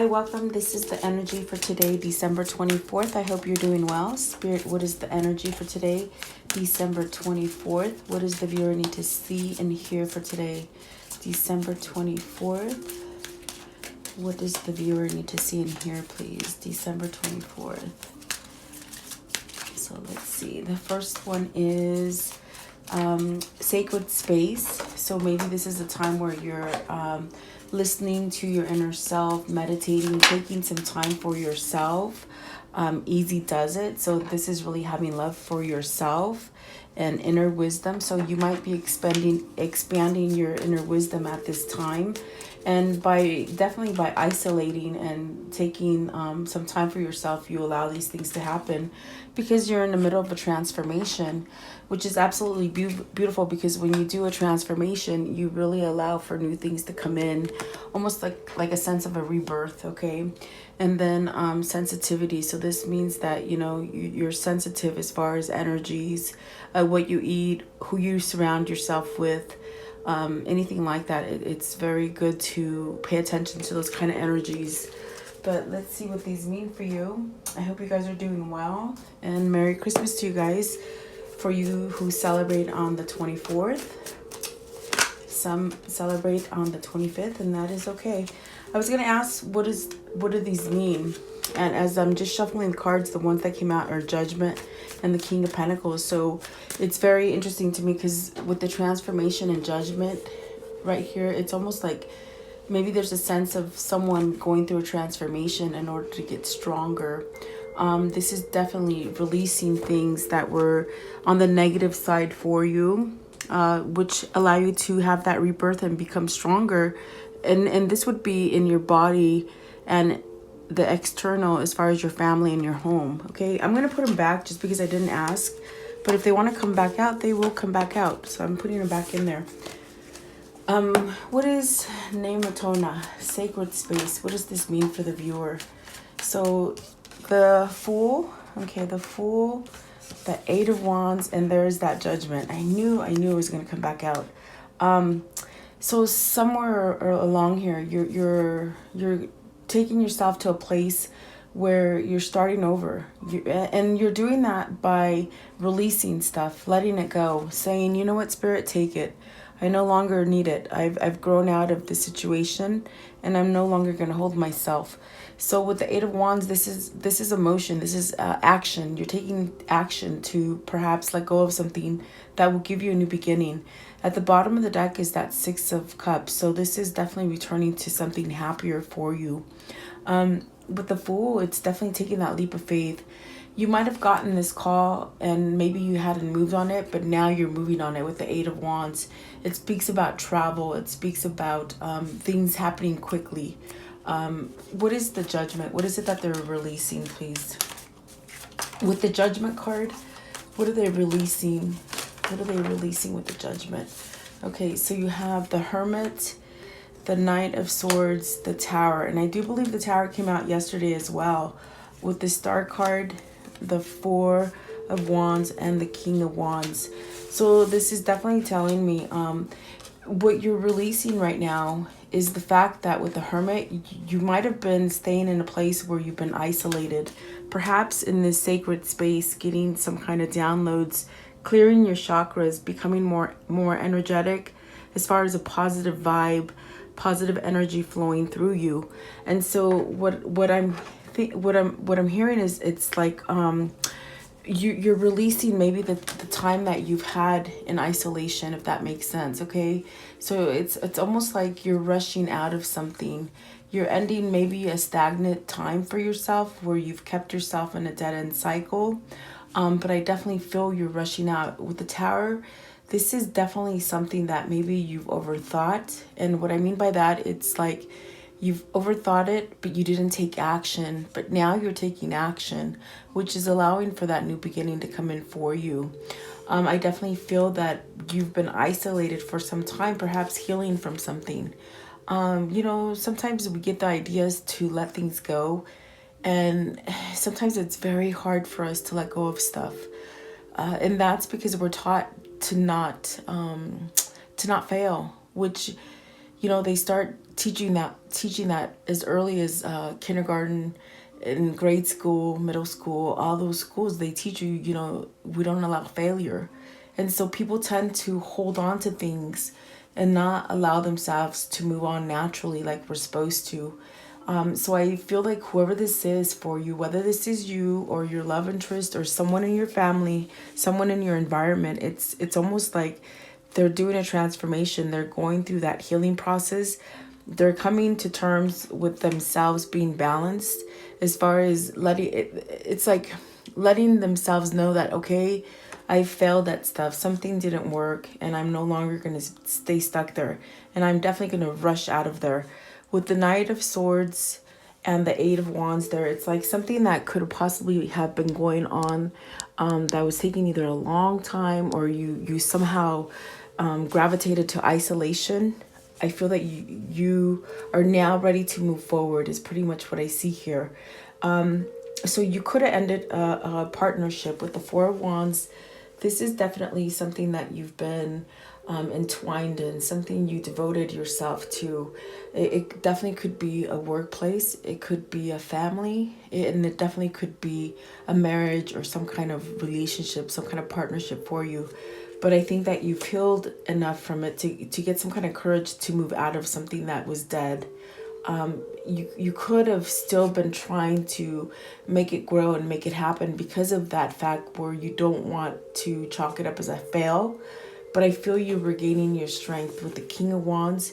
welcome. This is the energy for today, December 24th. I hope you're doing well. Spirit, what is the energy for today, December 24th? What does the viewer need to see and hear for today, December 24th? What does the viewer need to see and hear, please, December 24th? So let's see. The first one is sacred space. So maybe this is a time where you're listening to your inner self, meditating, taking some time for yourself. Easy does it. So this is really having love for yourself and inner wisdom. So you might be expanding your inner wisdom at this time. And definitely by isolating and taking some time for yourself, you allow these things to happen because you're in the middle of a transformation, which is absolutely beautiful, because when you do a transformation, you really allow for new things to come in, almost like a sense of a rebirth, okay? And then sensitivity. So this means that, you're sensitive as far as energies, what you eat, who you surround yourself with, anything like that. It's very good to pay attention to those kind of energies. But let's see what these mean for you. I hope you guys are doing well, and Merry Christmas to you guys. For you who celebrate on the 24th, some celebrate on the 25th, and that is okay. I was going to ask, what do these mean? And as I'm just shuffling the cards, the ones that came out are Judgment and the King of Pentacles. So it's very interesting to me, because with the transformation and Judgment right here, it's almost like maybe there's a sense of someone going through a transformation in order to get stronger. This is definitely releasing things that were on the negative side for you, which allow you to have that rebirth and become stronger. And this would be in your body and the external, as far as your family and your home. Okay, I'm going to put them back just because I didn't ask. But if they want to come back out, they will come back out. So I'm putting them back in there. What is Nematona, sacred space? What does this mean for the viewer? So the Fool, okay, the Fool, the Eight of Wands, and there's that Judgment. I knew it was going to come back out. So somewhere along here, you're taking yourself to a place where you're starting over. And you're doing that by releasing stuff, letting it go, saying, you know what, Spirit, take it. I no longer need it. I've grown out of the situation, and I'm no longer going to hold myself. So with the Eight of Wands, this is emotion. This is action. You're taking action to perhaps let go of something that will give you a new beginning. At the bottom of the deck is that Six of Cups. So this is definitely returning to something happier for you. With the Fool, it's definitely taking that leap of faith. You might have gotten this call and maybe you hadn't moved on it, but now you're moving on it with the Eight of Wands. It speaks about travel. It speaks about things happening quickly. What is the Judgment? What is it that they're releasing, please? With the Judgment card, what are they releasing? What are they releasing with the Judgment? Okay, so you have the Hermit, the Knight of Swords, the Tower. And I do believe the Tower came out yesterday as well. With the Star card, the Four of Wands, and the King of Wands. So this is definitely telling me what you're releasing right now is the fact that with the Hermit, you might have been staying in a place where you've been isolated, perhaps in this sacred space, getting some kind of downloads, clearing your chakras, becoming more energetic as far as a positive vibe, positive energy flowing through you. And so what I'm hearing is, it's like you're releasing maybe the time that you've had in isolation, if that makes sense. Okay, so it's almost like you're rushing out of something. You're ending maybe a stagnant time for yourself where you've kept yourself in a dead-end cycle. But I definitely feel you're rushing out. With the Tower, this is definitely something that maybe you've overthought. And what I mean by that, it's like you've overthought it, but you didn't take action. But now you're taking action, which is allowing for that new beginning to come in for you. I definitely feel that you've been isolated for some time, perhaps healing from something. Sometimes we get the ideas to let things go. And sometimes it's very hard for us to let go of stuff. And that's because we're taught to not fail, which they start teaching that as early as kindergarten, in grade school, middle school, all those schools, they teach you, we don't allow failure. And so people tend to hold on to things and not allow themselves to move on naturally like we're supposed to. So I feel like whoever this is for you, whether this is you or your love interest or someone in your family, someone in your environment, it's almost like they're doing a transformation. They're going through that healing process. They're coming to terms with themselves being balanced, as far as it's like letting themselves know that, okay, I failed at stuff, something didn't work, and I'm no longer going to stay stuck there, and I'm definitely going to rush out of there. With the Knight of Swords and the Eight of Wands there, it's like something that could possibly have been going on, that was taking either a long time, or you somehow gravitated to isolation. I feel that you are now ready to move forward is pretty much what I see here. So you could have ended a partnership with the Four of Wands. This is definitely something that you've been entwined in, something you devoted yourself to. It definitely could be a workplace. It could be a family. And it definitely could be a marriage or some kind of relationship, some kind of partnership for you. But I think that you've healed enough from it to get some kind of courage to move out of something that was dead. You could have still been trying to make it grow and make it happen because of that fact where you don't want to chalk it up as a fail. But I feel you're regaining your strength with the King of Wands.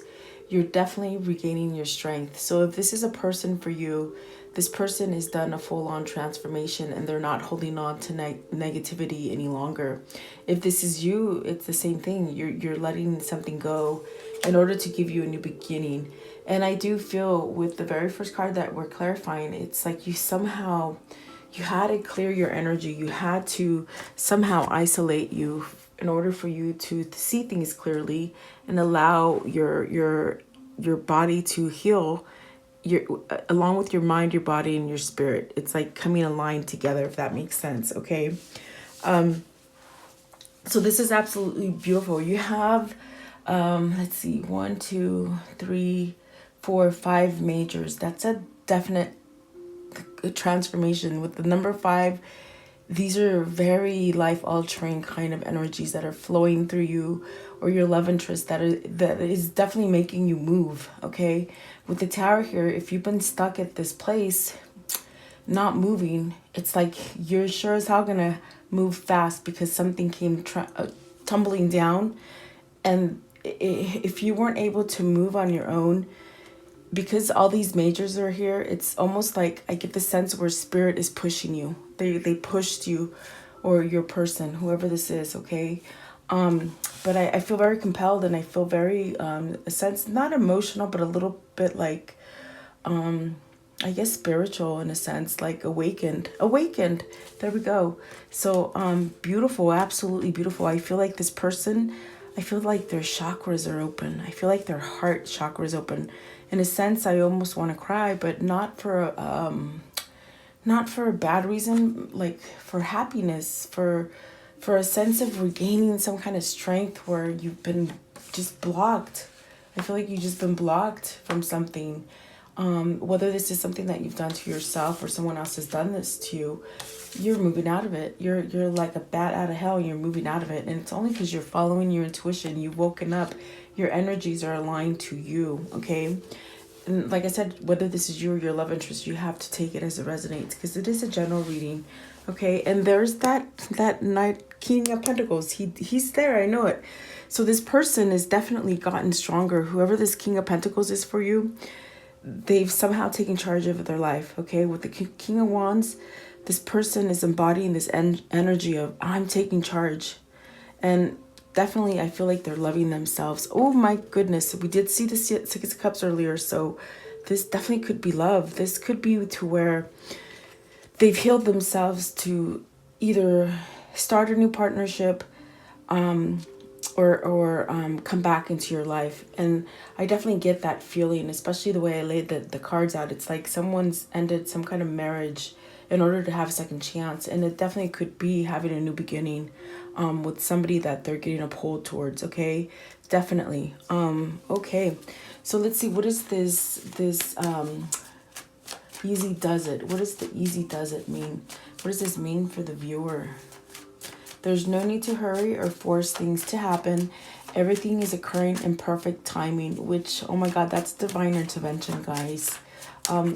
You're definitely regaining your strength. So if this is a person for you, this person has done a full-on transformation and they're not holding on to negativity any longer. If this is you, it's the same thing. You're letting something go in order to give you a new beginning. And I do feel with the very first card that we're clarifying, it's like you had to clear your energy. You had to somehow isolate you in order for you to see things clearly and allow your body to heal, along with your mind, your body, and your spirit. It's like coming aligned together, if that makes sense. Okay. So this is absolutely beautiful. You have, let's see, 1, 2, 3, 4, 5 majors. That's a definite transformation. With the number 5, these are very life-altering kind of energies that are flowing through you, or your love interest that is definitely making you move. Okay. With the Tower here, if you've been stuck at this place, not moving, it's like you're sure as hell gonna move fast because something came tumbling down. And if you weren't able to move on your own, because all these majors are here, it's almost like I get the sense where spirit is pushing you. They pushed you, or your person, whoever this is, okay? But I feel very compelled, and I feel very, a sense, not emotional, but a little bit like, I guess spiritual in a sense, like awakened. There we go. So, beautiful, absolutely beautiful. I feel like this person, I feel like their chakras are open. I feel like their heart chakra is open. In a sense, I almost want to cry, but not for a bad reason, like for happiness, for a sense of regaining some kind of strength where you've been just blocked. I feel like you've just been blocked from something. Whether this is something that you've done to yourself or someone else has done this to you, you're moving out of it. You're like a bat out of hell. You're moving out of it. And it's only because you're following your intuition. You've woken up. Your energies are aligned to you. Okay. And like I said, whether this is you or your love interest, you have to take it as it resonates, because it is a general reading. Okay. And there's that Knight, King of Pentacles. He's there. I know it. So this person has definitely gotten stronger. Whoever this King of Pentacles is for you, they've somehow taken charge of their life. Okay. With the King of Wands, this person is embodying this energy of I'm taking charge. And definitely I feel like they're loving themselves. Oh my goodness. We did see the Six of Cups earlier. So this definitely could be love. This could be to where they've healed themselves to either start a new partnership, or come back into your life. And I definitely get that feeling, especially the way I laid the cards out. It's like someone's ended some kind of marriage in order to have a second chance. And it definitely could be having a new beginning with somebody that they're getting a pull towards. Okay. Definitely. Okay. So let's see, what is this easy does it? What does the easy does it mean? What does this mean for the viewer? There's no need to hurry or force things to happen. Everything is occurring in perfect timing, which, oh my God, that's divine intervention, guys.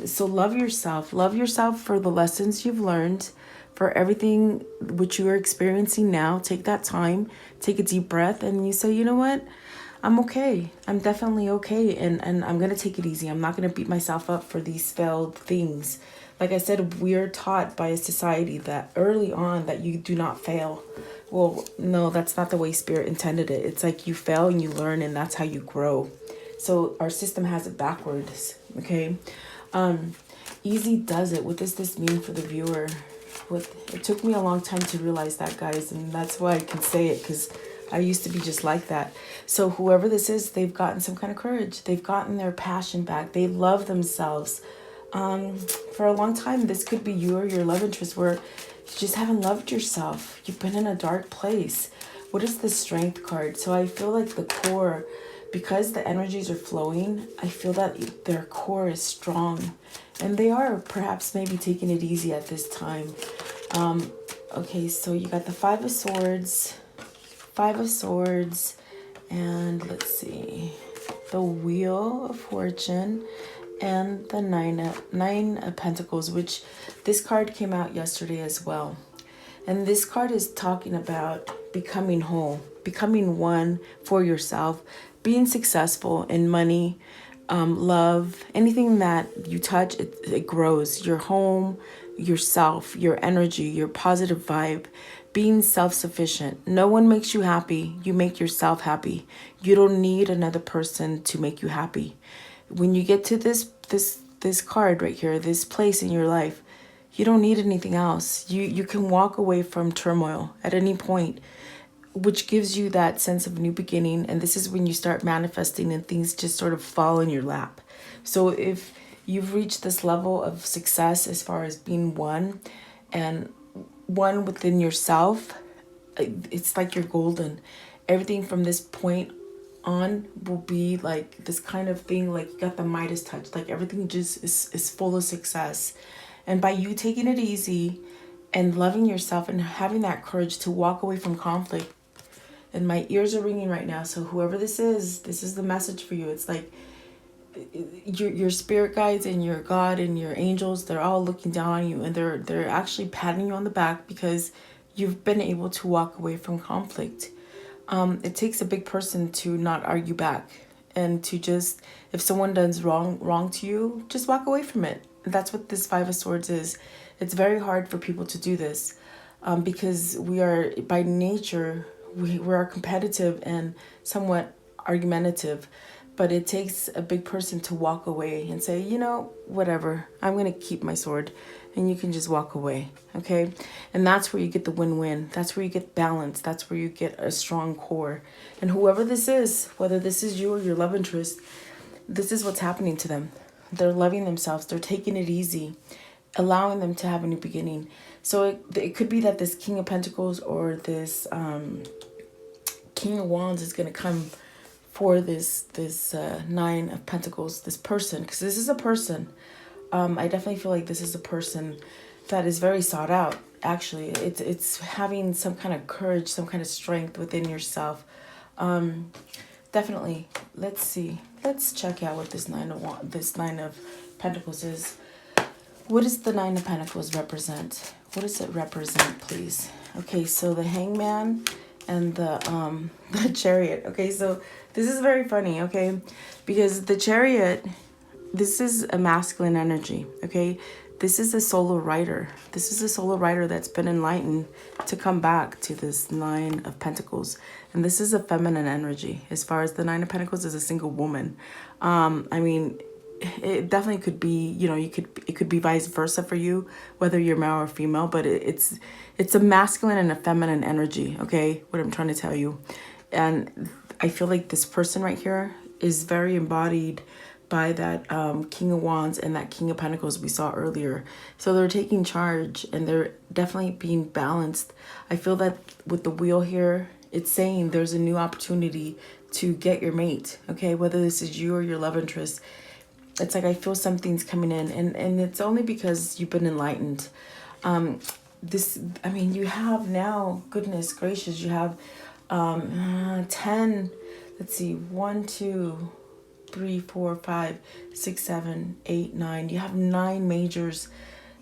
So love yourself. Love yourself for the lessons you've learned, for everything which you are experiencing now. Take that time, take a deep breath, and you say, you know what? I'm okay. I'm definitely okay. And I'm going to take it easy. I'm not going to beat myself up for these failed things. Like I said, we're taught by a society that early on that you do not fail. Well, no, that's not the way Spirit intended it. It's like you fail and you learn, and that's how you grow. So our system has it backwards. Okay. Easy does it. What does this mean for the viewer? It took me a long time to realize that, guys, and that's why I can say it, because I used to be just like that. So whoever this is, they've gotten some kind of courage. They've gotten their passion back. They love themselves. For a long time, this could be you or your love interest, where you just haven't loved yourself. You've been in a dark place. What is the Strength card? So I feel like the core, because the energies are flowing, I feel that their core is strong. And they are perhaps maybe taking it easy at this time. Okay, so you got the Five of Swords, and let's see, the Wheel of Fortune, and the Nine of Pentacles, which this card came out yesterday as well. And this card is talking about becoming whole, becoming one for yourself, being successful in money, love, anything that you touch, it grows. Your home, yourself, your energy, your positive vibe, being self-sufficient. No one makes you happy. You make yourself happy. You don't need another person to make you happy. When you get to this card right here, this place in your life, you don't need anything else. You can walk away from turmoil at any point, which gives you that sense of new beginning. And this is when you start manifesting and things just sort of fall in your lap. So if you've reached this level of success as far as being one, and one within yourself, it's like you're golden. Everything from this point on will be like this kind of thing, like you got the Midas touch, like everything just is full of success. And by you taking it easy and loving yourself and having that courage to walk away from conflict, and my ears are ringing right now, so whoever this is the message for you. It's like your spirit guides and your God and your angels, they're all looking down on you, and they're actually patting you on the back because you've been able to walk away from conflict. It takes a big person to not argue back, and to just, if someone does wrong to you, just walk away from it. That's what this Five of Swords is. It's very hard for people to do this, because we are, by nature, we are competitive and somewhat argumentative. But it takes a big person to walk away and say, you know, whatever, I'm going to keep my sword. And you can just walk away, okay? And that's where you get the win-win. That's where you get balance. That's where you get a strong core. And whoever this is, whether this is you or your love interest, this is what's happening to them. They're loving themselves. They're taking it easy, allowing them to have a new beginning. So it could be that this King of Pentacles or this King of Wands is going to come for this Nine of Pentacles, this person, because this is a person. I definitely feel like this is a person that is very sought out. Actually, it's having some kind of courage, some kind of strength within yourself. Definitely. Let's see. Let's check out what this Nine of Pentacles is. What does the Nine of Pentacles represent? What does it represent, please? Okay, so the Hangman and the Chariot. Okay, so this is very funny, okay? Because the Chariot, this is a masculine energy, okay? This is a solo rider. This is a solo rider that's been enlightened to come back to this Nine of Pentacles. And this is a feminine energy. As far as the Nine of Pentacles is a single woman. I mean, it definitely could be, you know, it could be vice versa for you, whether you're male or female, but it's a masculine and a feminine energy, okay? What I'm trying to tell you. And I feel like this person right here is very embodied by that King of Wands and that King of Pentacles we saw earlier. So they're taking charge and they're definitely being balanced. I feel that with the wheel here, it's saying there's a new opportunity to get your mate, okay? Whether this is you or your love interest, it's like I feel something's coming in, and it's only because you've been enlightened. You have now, goodness gracious, you have 10, let's see, 1, 2, 3, 4, 5, 6, 7, 8, 9. You have 9 majors.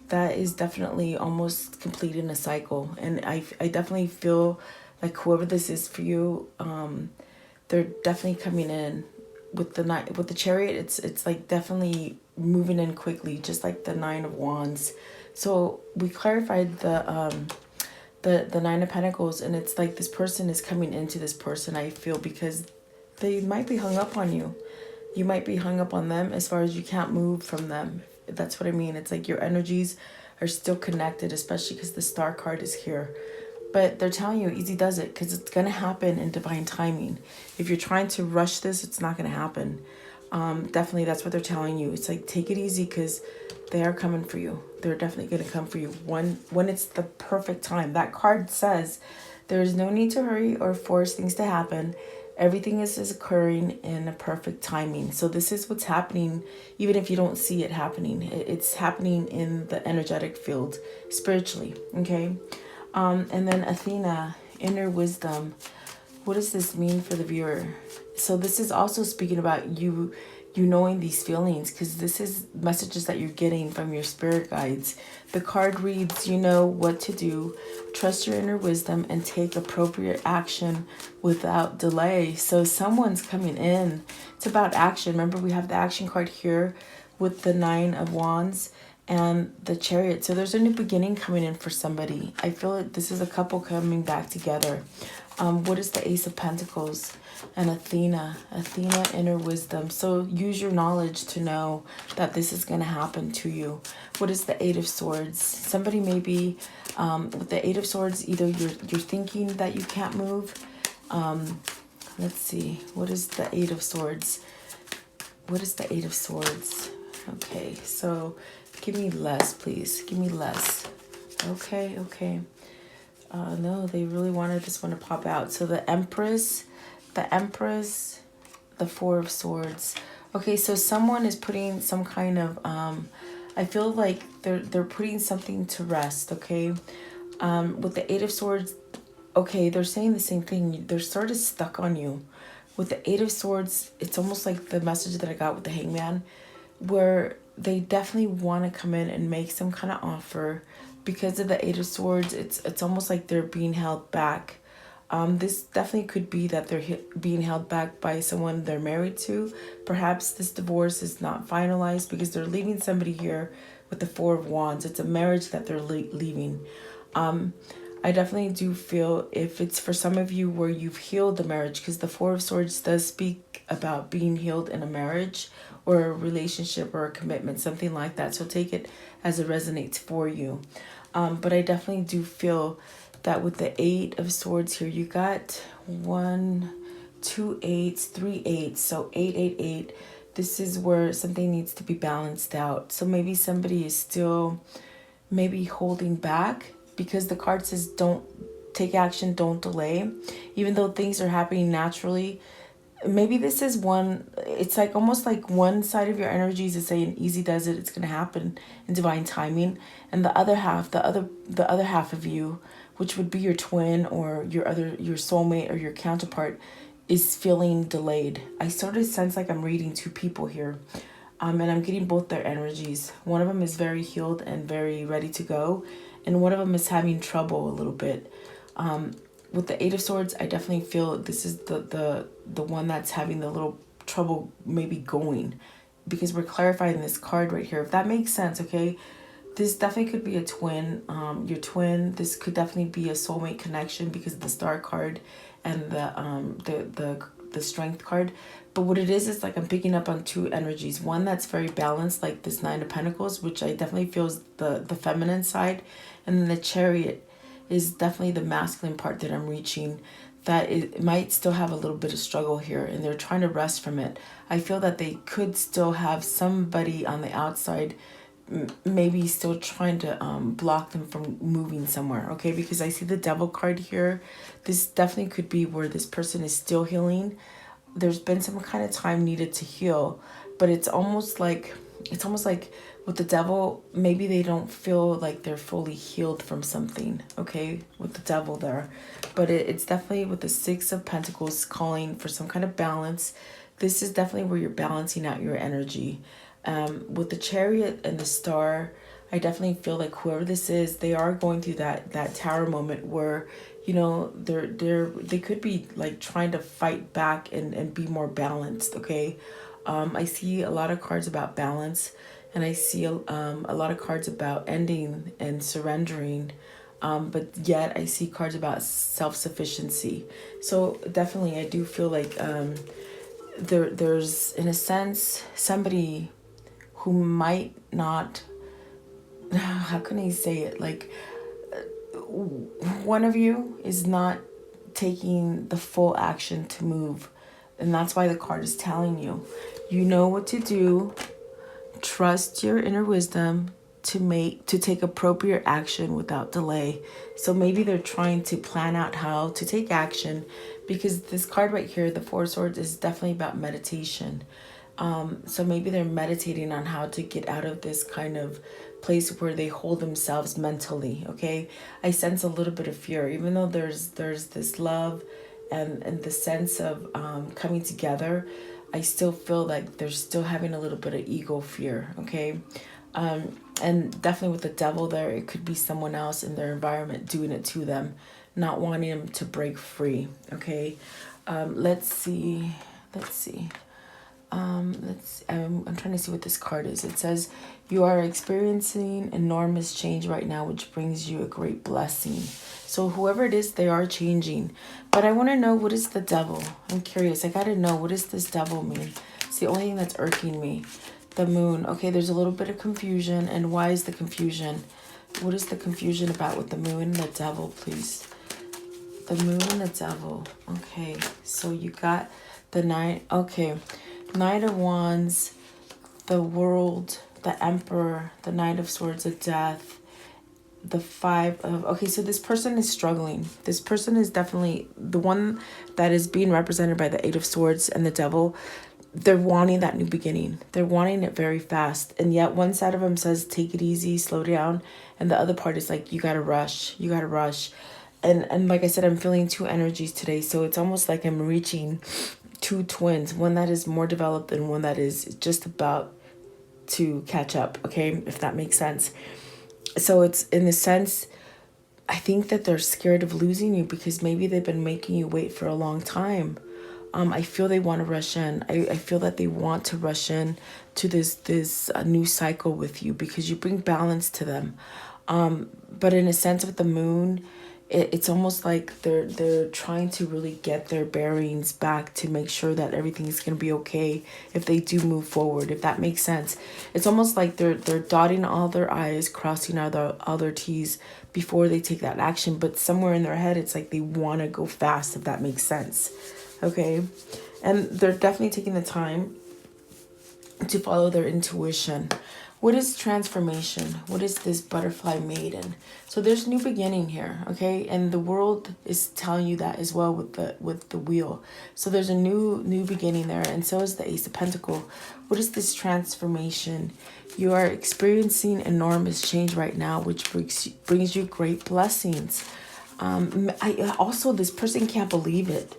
That is definitely almost completing a cycle. And I definitely feel like whoever this is for you, they're definitely coming in with the Chariot. It's like definitely moving in quickly, just like the 9 of Wands. So we clarified the 9 of Pentacles, and it's like this person is coming into this person, I feel, because they might be hung up on you. You might be hung up on them as far as you can't move from them. That's what I mean. It's like your energies are still connected, especially because the Star card is here. But they're telling you easy does it, because it's going to happen in divine timing. If you're trying to rush this, it's not going to happen. Definitely, that's what they're telling you. It's like, take it easy, because they are coming for you. They're definitely going to come for you when it's the perfect time. That card says there is no need to hurry or force things to happen. Everything is occurring in a perfect timing. So this is what's happening, even if you don't see it happening. It's happening in the energetic field, spiritually, okay? And then Athena, inner wisdom. What does this mean for the viewer? So this is also speaking about you knowing these feelings, because this is messages that you're getting from your spirit guides. The card reads, you know what to do, trust your inner wisdom, and take appropriate action without delay. So someone's coming in. It's about action. Remember, we have the action card here with the 9 of Wands and the Chariot. So there's a new beginning coming in for somebody. I feel like this is a couple coming back together. What is the Ace of Pentacles? And Athena, inner wisdom. So use your knowledge to know that this is going to happen to you. What is the 8 of Swords? Somebody may be with the 8 of Swords, either you're thinking that you can't move. Let's see. What is the 8 of Swords? What is the 8 of Swords? Okay, so give me less, please. Give me less. Okay. No, they really wanted this one to pop out. So the Empress, the 4 of Swords. Okay, so someone is putting some kind of, I feel like they're putting something to rest, okay? With the 8 of Swords, okay, they're saying the same thing. They're sort of stuck on you. With the 8 of Swords, it's almost like the message that I got with the Hangman, where they definitely want to come in and make some kind of offer. Because of the 8 of Swords, it's almost like they're being held back. This definitely could be that they're being held back by someone they're married to. Perhaps this divorce is not finalized because they're leaving somebody here with the 4 of Wands. It's a marriage that they're leaving. I definitely do feel if it's for some of you where you've healed the marriage, because the 4 of Swords does speak about being healed in a marriage or a relationship or a commitment, something like that. So take it as it resonates for you. But I definitely do feel that with the 8 of Swords here, you got 1, 2 8s, 3 8s, so 8. This is where something needs to be balanced out. So maybe somebody is still maybe holding back, because the card says don't take action, don't delay. Even though things are happening naturally, maybe this is one, it's like almost like one side of your energies is saying easy does it, it's going to happen in divine timing, and the other half, the other half of you, which would be your twin or your soulmate or your counterpart, is feeling delayed. I sort of sense like I'm reading 2 people here, and I'm getting both their energies. One of them is very healed and very ready to go, and one of them is having trouble a little bit. With the 8 of Swords, I definitely feel this is the one that's having the little trouble maybe going, because we're clarifying this card right here, if that makes sense, okay? This definitely could be a twin, your twin. This could definitely be a soulmate connection because of the Star card and the Strength card. But what it is like I'm picking up on 2 energies. One that's very balanced, like this 9 of Pentacles, which I definitely feel is the feminine side, and then the Chariot is definitely the masculine part that I'm reaching, that it might still have a little bit of struggle here, and they're trying to rest from it. I feel that they could still have somebody on the outside maybe still trying to block them from moving somewhere, okay? Because I see the Devil card here. This definitely could be where this person is still healing, there's been some kind of time needed to heal, but it's almost like with the devil, maybe they don't feel like they're fully healed from something, okay, with the devil there. But it's definitely with the Six of Pentacles calling for some kind of balance. This is definitely where you're balancing out your energy. With the Chariot and the Star, I definitely feel like whoever this is, they are going through that tower moment where, you know, they could be like trying to fight back and be more balanced, okay? I see a lot of cards about balance, and I see a lot of cards about ending and surrendering, but yet I see cards about self-sufficiency. So definitely I do feel like there's in a sense somebody who might not, how can I say it, like one of you is not taking the full action to move, and that's why the card is telling you, you know what to do. Trust your inner wisdom to take appropriate action without delay. So maybe they're trying to plan out how to take action, because this card right here, the Four of Swords, is definitely about meditation. So maybe they're meditating on how to get out of this kind of place where they hold themselves mentally, okay? I sense a little bit of fear, even though there's this love and the sense of coming together. I still feel like they're still having a little bit of ego fear, okay? And definitely with the devil there, it could be someone else in their environment doing it to them, not wanting them to break free, okay? Let's see. I'm trying to see what this card is. It says, you are experiencing enormous change right now, which brings you a great blessing. So whoever it is, they are changing. But I want to know, what is the devil? I'm curious. I got to know, what does this devil mean? It's the only thing that's irking me. The moon. Okay, there's a little bit of confusion. And why is the confusion? What is the confusion about with the moon and the devil, please? The moon and the devil. Okay, so you got the Knight. Okay, Knight of Wands, the World, the Emperor, the Knight of Swords of Death, the Five of... Okay, so this person is struggling. This person is definitely the one that is being represented by the Eight of Swords and the Devil. They're wanting that new beginning. They're wanting it very fast. And yet one side of them says, take it easy, slow down. And the other part is like, you got to rush. You got to rush. And like I said, I'm feeling two energies today. So it's almost like I'm reaching two twins. One that is more developed and one that is just about to catch up. Okay, if that makes sense. So it's in the sense, I think that they're scared of losing you because maybe they've been making you wait for a long time. I feel they want to rush in. I feel that they want to rush in to this new cycle with you because you bring balance to them. But in a sense with the moon, it's almost like they're trying to really get their bearings back to make sure that everything's going to be okay if they do move forward, if that makes sense. It's almost like they're dotting all their I's, crossing all their T's before they take that action. But somewhere in their head, it's like they want to go fast, if that makes sense. Okay, and they're definitely taking the time to follow their intuition. What is transformation? What is this butterfly maiden? So there's new beginning here, okay? And the world is telling you that as well with the wheel. So there's a new beginning there, and so is the Ace of Pentacles. What is this transformation? You are experiencing enormous change right now, which brings you great blessings. I also, this person can't believe it.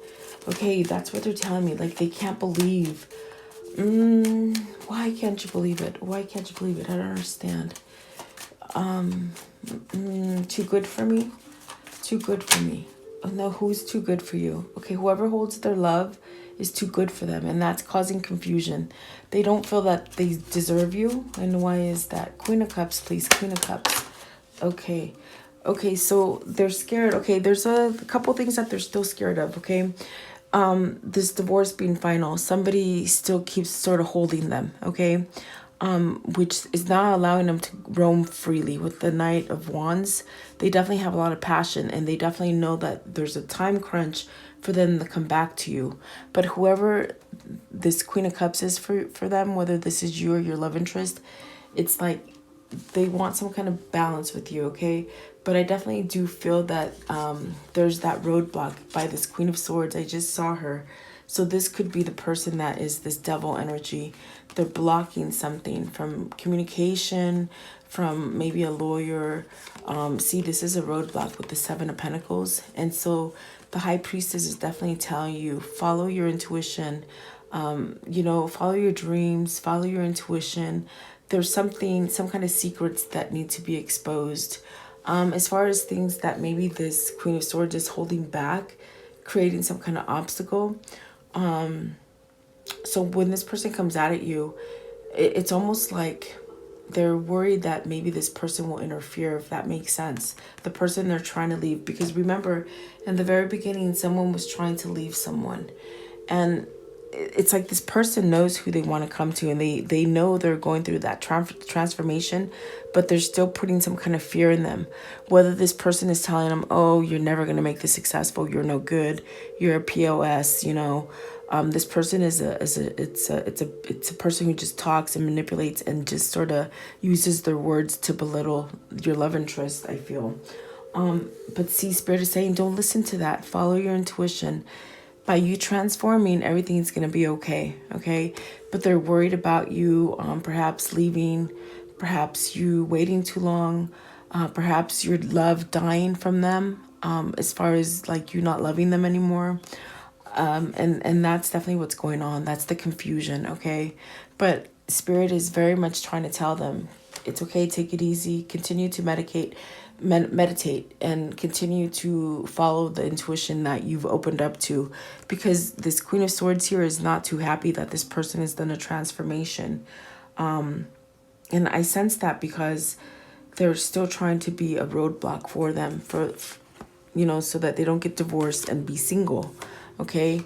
Okay, that's what they're telling me. Like, they can't believe. Why can't you believe it? Why can't you believe it? I don't understand. Too good for me? Too good for me. Oh, no, who's too good for you? Okay, whoever holds their love is too good for them, and that's causing confusion. They don't feel that they deserve you. And why is that? Queen of Cups, please. Queen of Cups. Okay. Okay, so they're scared. Okay, there's a couple things that they're still scared of, okay? This divorce being final, somebody still keeps sort of holding them, okay? Which is not allowing them to roam freely. With the Knight of Wands, they definitely have a lot of passion, and they definitely know that there's a time crunch for them to come back to you. But whoever this Queen of Cups is for them, whether this is you or your love interest, it's like they want some kind of balance with you, okay? But I definitely do feel that there's that roadblock by this Queen of Swords. I just saw her. So this could be the person that is this devil energy. They're blocking something from communication, from maybe a lawyer. See, this is a roadblock with the Seven of Pentacles. And so the High Priestess is definitely telling you, follow your intuition, follow your dreams, follow your intuition. There's some kind of secrets that need to be exposed. As far as things that maybe this Queen of Swords is holding back, creating some kind of obstacle. So when this person comes out at you, it's almost like they're worried that maybe this person will interfere, if that makes sense. The person they're trying to leave. Because remember, in the very beginning, someone was trying to leave someone. And it's like this person knows who they want to come to, and they know they're going through that transformation, but they're still putting some kind of fear in them. Whether this person is telling them, oh, you're never going to make this successful, you're no good, you're a POS, this person is a person who just talks and manipulates and just sort of uses their words to belittle your love interest, I feel. But see, Spirit is saying, don't listen to that. Follow your intuition. By you transforming, everything's going to be okay, okay? But they're worried about you perhaps leaving, perhaps you waiting too long, perhaps your love dying from them, as far as like you not loving them anymore. And that's definitely what's going on. That's the confusion, okay? But Spirit is very much trying to tell them, it's okay, take it easy, continue to meditate and continue to follow the intuition that you've opened up to, because this Queen of Swords here is not too happy that this person has done a transformation. And I sense that because they're still trying to be a roadblock for them, for so that they don't get divorced and be single, okay?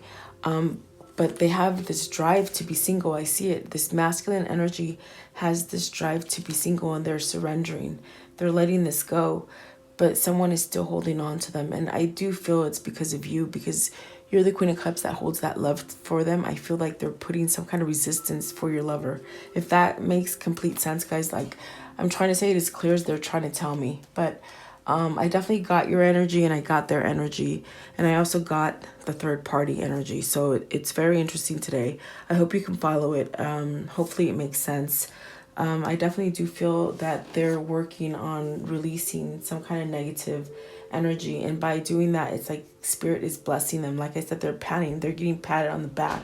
But they have this drive to be single. I see it. This masculine energy has this drive to be single, and they're surrendering. They're letting this go, but someone is still holding on to them. And I do feel it's because of you, because you're the Queen of Cups that holds that love for them. I feel like they're putting some kind of resistance for your lover. If that makes complete sense, guys, like I'm trying to say it as clear as they're trying to tell me. But I definitely got your energy, and I got their energy, and I also got the third party energy. So it's very interesting today. I hope you can follow it. Hopefully it makes sense. I definitely do feel that they're working on releasing some kind of negative energy. And by doing that, it's like Spirit is blessing them. Like I said, they're getting patted on the back.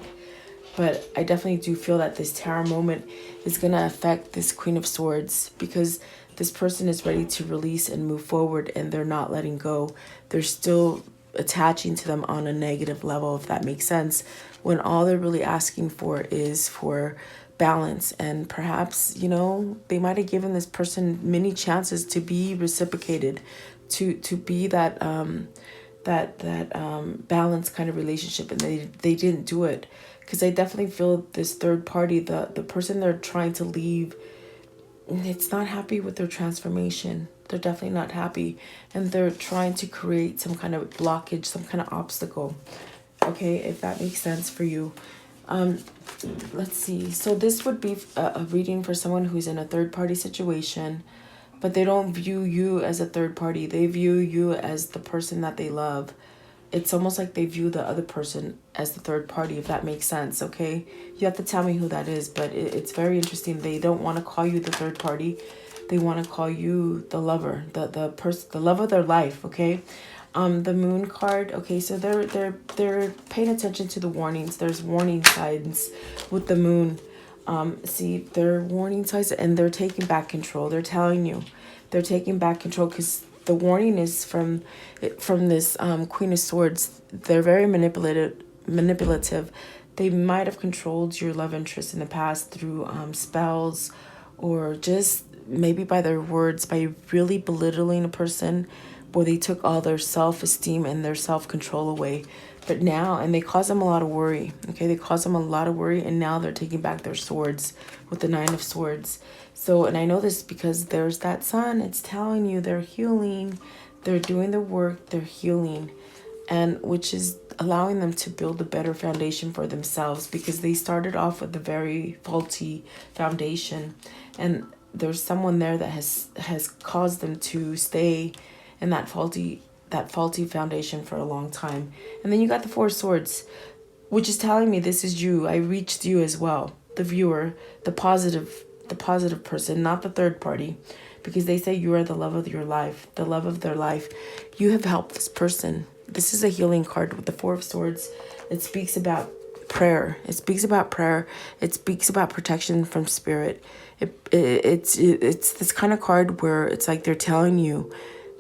But I definitely do feel that this Tower moment is going to affect this Queen of Swords, because this person is ready to release and move forward, and they're not letting go. They're still attaching to them on a negative level, if that makes sense, when all they're really asking for is for balance. And perhaps they might have given this person many chances to be reciprocated, to be that balanced kind of relationship, and they didn't do it. Because I definitely feel this third party, the person they're trying to leave, it's not happy with their transformation. They're definitely not happy, and they're trying to create some kind of blockage, some kind of obstacle, okay, if that makes sense for you. Let's see. So this would be a reading for someone who's in a third-party situation, but they don't view you as a third party. They view you as the person that they love. It's almost like they view the other person as the third party, if that makes sense, okay? You have to tell me who that is, but it's very interesting. They don't want to call you the third party. They want to call you the lover, the person, the love of their life, okay? The Moon card, okay, so they're paying attention to the warnings. There's warning signs with the Moon. See, they're warning signs, and they're taking back control. They're telling you they're taking back control, because the warning is from this Queen of Swords. They're very manipulative. They might have controlled your love interest in the past through spells, or just maybe by their words, by really belittling a person, where they took all their self-esteem and their self-control away. But now, and they cause them a lot of worry, okay? They cause them a lot of worry, and now they're taking back their swords with the Nine of Swords. So, and I know this because there's that sun. It's telling you they're healing. They're doing the work. They're healing. And which is allowing them to build a better foundation for themselves, because they started off with a very faulty foundation. And there's someone there that has caused them to stay in that faulty foundation for a long time. And then you got the Four of Swords. which is telling me this is you. I reached you as well, the viewer, the positive person, not the third party, because they say you are the love of your life, the love of their life. You have helped this person. This is a healing card with the Four of Swords. It speaks about prayer. It speaks about prayer. It speaks about protection from spirit. It's this kind of card where it's like they're telling you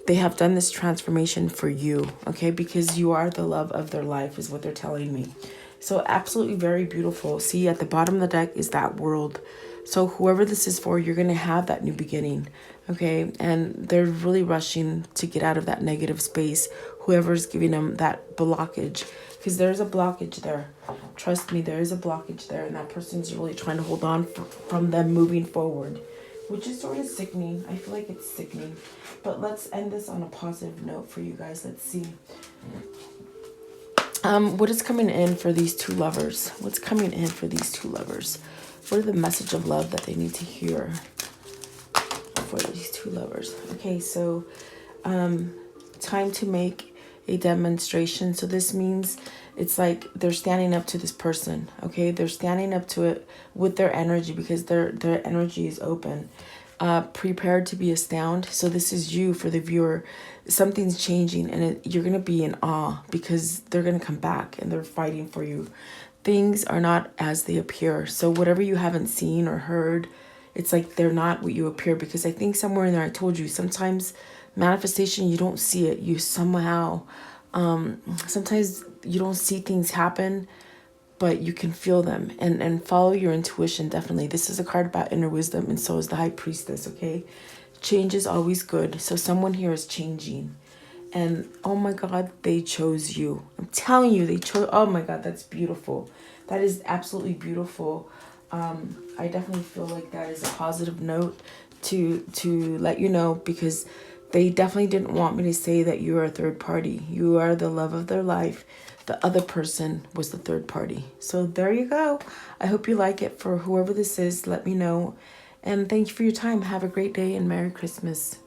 they have done this transformation for you, okay? Because you are the love of their life is what they're telling me. So absolutely very beautiful. See, at the bottom of the deck is that world. So whoever this is for, you're going to have that new beginning, okay? And they're really rushing to get out of that negative space, whoever's giving them that blockage, because there's a blockage there. Trust me, there is a blockage there, and that person's really trying to hold on from them moving forward, which is sort of sickening. I feel like it's sickening. But let's end this on a positive note for you guys. Let's see. What is coming in for these two lovers? What's coming in for these two lovers? What are the message of love that they need to hear for these two lovers? Okay, so time to make a demonstration. So this means it's like they're standing up to this person, okay? They're standing up to it with their energy because their energy is open. Prepared to be astounded. So this is you for the viewer. Something's changing and you're going to be in awe because they're going to come back and they're fighting for you. Things are not as they appear. So whatever you haven't seen or heard, it's like they're not what you appear, because I think somewhere in there I told you sometimes manifestation, you don't see it. You somehow, sometimes you don't see things happen, but you can feel them and follow your intuition. Definitely. This is a card about inner wisdom, and so is the High Priestess, okay? Change is always good. So someone here is changing. And oh my God, they chose you. I'm telling you, they chose. Oh my God, that's beautiful. That is absolutely beautiful. I definitely feel like that is a positive note to let you know, because they definitely didn't want me to say that you are a third party. You are the love of their life. The other person was the third party. So there you go. I hope you like it. For whoever this is, let me know. And thank you for your time. Have a great day and Merry Christmas.